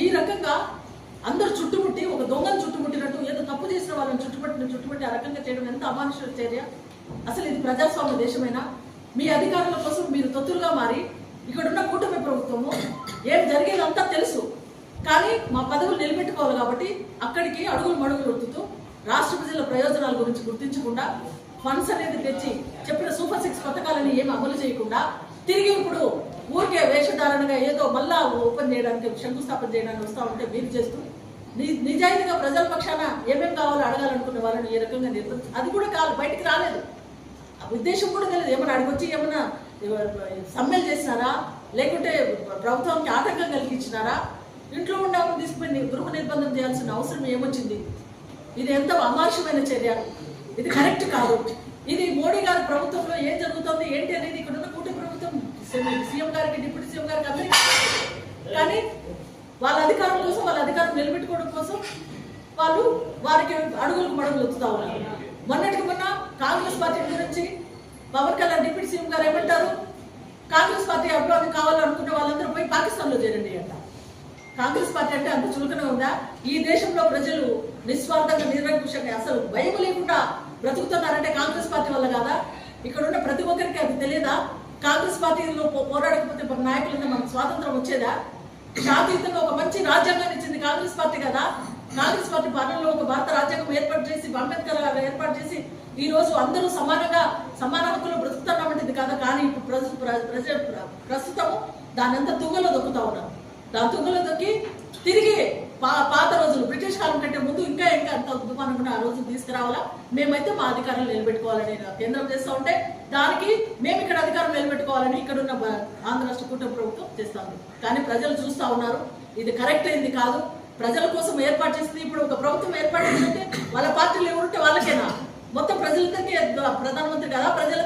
ఈ రకంగా అందరు చుట్టుముట్టి ఒక దొంగను చుట్టుముట్టినట్టు ఏదో తప్పు చేసిన వాళ్ళని చుట్టుముట్టి ఆ రకంగా చేయడం ఎంత అమానుష చర్య. అసలు ఇది ప్రజాస్వామ్య దేశమైనా? మీ అధికారుల కోసం మీరు తొత్తులుగా మారి ఇక్కడున్న కూటమి ప్రభుత్వము ఏం జరిగేదంతా తెలుసు, కానీ మా పదవులు నిలబెట్టుకోవాలి కాబట్టి అక్కడికి అడుగులు మడుగులు ఉడుతూ రాష్ట్ర ప్రజల ప్రయోజనాల గురించి గుర్తించకుండా ఫండ్స్ అనేది తెచ్చి చెప్పిన సూపర్ 6 పథకాలని ఏమి అమలు చేయకుండా తిరిగి ఇప్పుడు ఊరికే వేషధారణగా ఏదో మళ్ళా ఓపెన్ చేయడానికి శంకుస్థాపన చేయడానికి వస్తా ఉంటే మీరు చేస్తూ నిజాయితీగా ప్రజల పక్షాన ఏమేమి కావాలో అడగాలనుకునే వాళ్ళని ఏ రకంగా అది కూడా బయటికి రాలేదు. ఆ ఉద్దేశం కూడా తెలియదు. ఏమైనా అడిగొచ్చి ఏమైనా సమ్మెలు చేసినారా, లేకుంటే ప్రభుత్వానికి ఆటంకం కలిగించినారా? ఇంట్లో ఉండేవాళ్ళని తీసుకుని గృహ నిర్బంధం చేయాల్సిన అవసరం ఏమొచ్చింది? ఇది ఎంత అమానుషమైన చర్య, ఇది కరెక్ట్ కాదు. ఇది మోడీ గారి ప్రభుత్వంలో ఏం జరుగుతుంది ఏంటి అనేది ఇక్కడ ఉన్న కూటమి ప్రభుత్వం సీఎం గారికి డిప్యూటీ సీఎం గారికి అందరికీ, కానీ వాళ్ళ అధికారం కోసం వాళ్ళ అధికారం నిలబెట్టుకోవడం కోసం వాళ్ళు వారికి అడుగులకు మడుగులు ఎత్తుతా ఉన్నారు. మొన్నటికి మొన్న కాంగ్రెస్ పార్టీ గురించి పవన్ కళ్యాణ్ డిప్యూటీ సీఎం గారు ఏమంటారు? కాంగ్రెస్ పార్టీ అభివృద్ధి కావాలనుకునే వాళ్ళందరూ పోయి పాకిస్తాన్లో చేరండి అంట. కాంగ్రెస్ పార్టీ అంటే అంత చులకన ఉందా? ఈ దేశంలో ప్రజలు నిస్వార్థంగా నిరంకుశంగా అసలు భయం లేకుండా బ్రతుకుతున్నారంటే కాంగ్రెస్ పార్టీ వల్ల కాదా? ఇక్కడ ఉన్న ప్రతి ఒక్కరికి అది తెలియదా? కాంగ్రెస్ పార్టీలో పోరాడకపోతే మన నాయకులంతా మనకు స్వాతంత్రం వచ్చేదా? శాంతియుతంగా ఒక మంచి రాజ్యాంగాన్ని ఇచ్చింది కాంగ్రెస్ పార్టీ కదా. కాంగ్రెస్ పార్టీ పాలనలో ఒక భారత రాజ్యాంగం ఏర్పాటు చేసి అంబేద్కర్ గారు ఏర్పాటు చేసి ఈ రోజు అందరూ సమానంగా సమాన హక్కులు బ్రతుకుతున్నామంటే కదా. కానీ ఇప్పుడు ప్రస్తుతము దాని అంతా తుంగలో దొక్కుతా ఉన్నారు. దాని తుంగలో దొక్కి తిరిగి పాత రోజులు బ్రిటిష్ కాలం కంటే ముందు ఇంకా అంత ఉద్యమానం ఆ రోజులు తీసుకురావాలా? మేమైతే మా అధికారాలు నిలబెట్టుకోవాలని కేంద్రం చేస్తూ ఉంటే దానికి మేము ఇక్కడ అధికారం నిలబెట్టుకోవాలని ఇక్కడ ఉన్న ఆంధ్ర రాష్ట్ర కూటమి ప్రభుత్వం చేస్తా ఉంది. కానీ ప్రజలు చూస్తా ఉన్నారు ఇది కరెక్ట్ అయింది కాదు. ప్రజల కోసం ఏర్పాటు చేసింది. ఇప్పుడు ఒక ప్రభుత్వం ఏర్పాటు చేసిందంటే వాళ్ళ పార్టీలు ఎవరుంటే వాళ్ళకేనా? మొత్తం ప్రజలందరికీ ప్రధానమంత్రి కదా, ప్రజల